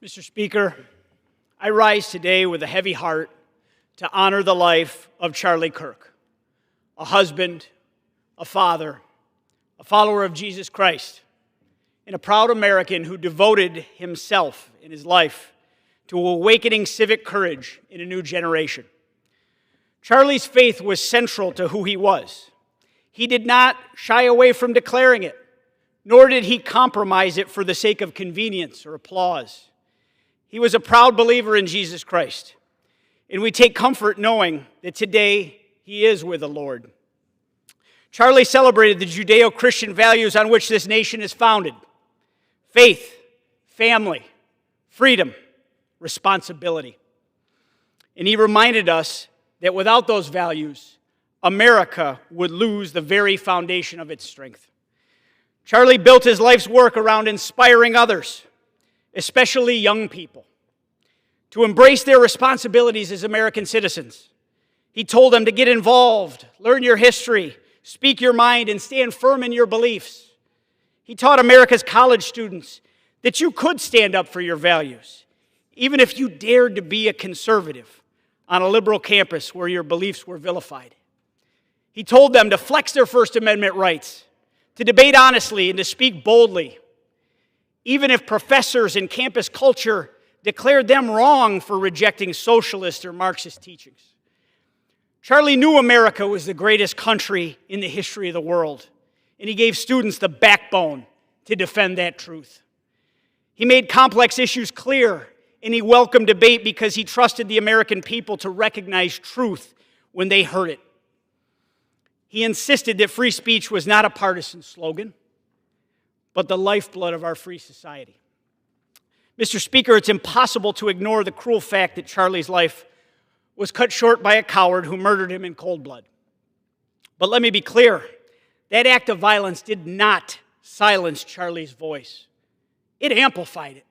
Mr. Speaker, I rise today with a heavy heart to honor the life of Charlie Kirk, a husband, a father, a follower of Jesus Christ, and a proud American who devoted himself in his life to awakening civic courage in a new generation. Charlie's faith was central to who he was. He did not shy away from declaring it, nor did he compromise it for the sake of convenience or applause. He was a proud believer in Jesus Christ, and we take comfort knowing that today he is with the Lord. Charlie celebrated the Judeo-Christian values on which this nation is founded: faith, family, freedom, responsibility. And he reminded us that without those values, America would lose the very foundation of its strength. Charlie built his life's work around inspiring others, especially young people, to embrace their responsibilities as American citizens. He told them to get involved, learn your history, speak your mind, and stand firm in your beliefs. He taught America's college students that you could stand up for your values, even if you dared to be a conservative on a liberal campus where your beliefs were vilified. He told them to flex their First Amendment rights, to debate honestly, and to speak boldly, even if professors and campus culture declared them wrong for rejecting socialist or Marxist teachings. Charlie knew America was the greatest country in the history of the world, and he gave students the backbone to defend that truth. He made complex issues clear, and he welcomed debate because he trusted the American people to recognize truth when they heard it. He insisted that free speech was not a partisan slogan, but the lifeblood of our free society. Mr. Speaker, it's impossible to ignore the cruel fact that Charlie's life was cut short by a coward who murdered him in cold blood. But let me be clear, that act of violence did not silence Charlie's voice. It amplified it.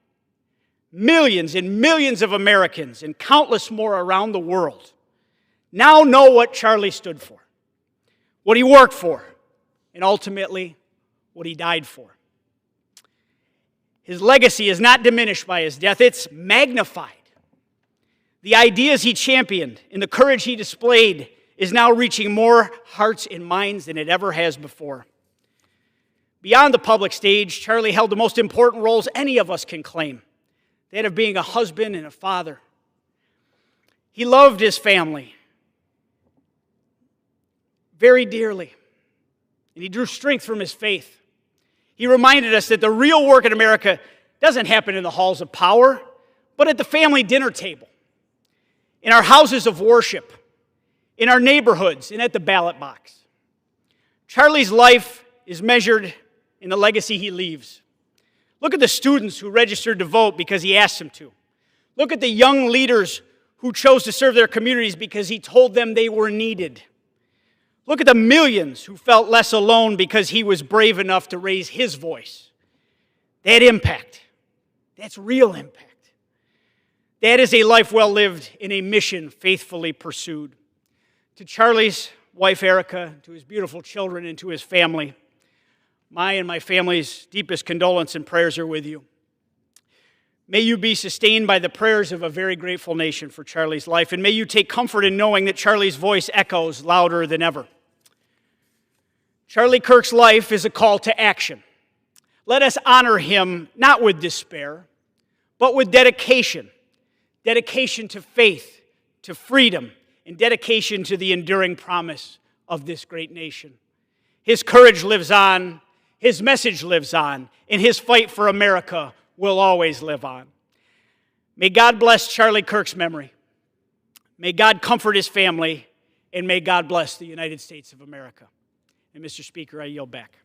Millions and millions of Americans and countless more around the world now know what Charlie stood for, what he worked for, and ultimately what he died for. His legacy is not diminished by his death, it's magnified. The ideas he championed and the courage he displayed is now reaching more hearts and minds than it ever has before. Beyond the public stage, Charlie held the most important roles any of us can claim, that of being a husband and a father. He loved his family very dearly, and he drew strength from his faith. He reminded us that the real work in America doesn't happen in the halls of power, but at the family dinner table, in our houses of worship, in our neighborhoods, and at the ballot box. Charlie's life is measured in the legacy he leaves. Look at the students who registered to vote because he asked them to. Look at the young leaders who chose to serve their communities because he told them they were needed. Look at the millions who felt less alone because he was brave enough to raise his voice. That impact, that's real impact. That is a life well lived and a mission faithfully pursued. To Charlie's wife, Erica, to his beautiful children, and to his family, my and my family's deepest condolence and prayers are with you. May you be sustained by the prayers of a very grateful nation for Charlie's life, and may you take comfort in knowing that Charlie's voice echoes louder than ever. Charlie Kirk's life is a call to action. Let us honor him not with despair, but with dedication. Dedication to faith, to freedom, and dedication to the enduring promise of this great nation. His courage lives on, his message lives on, and his fight for America will always live on. May God bless Charlie Kirk's memory. May God comfort his family, and may God bless the United States of America. And Mr. Speaker, I yield back.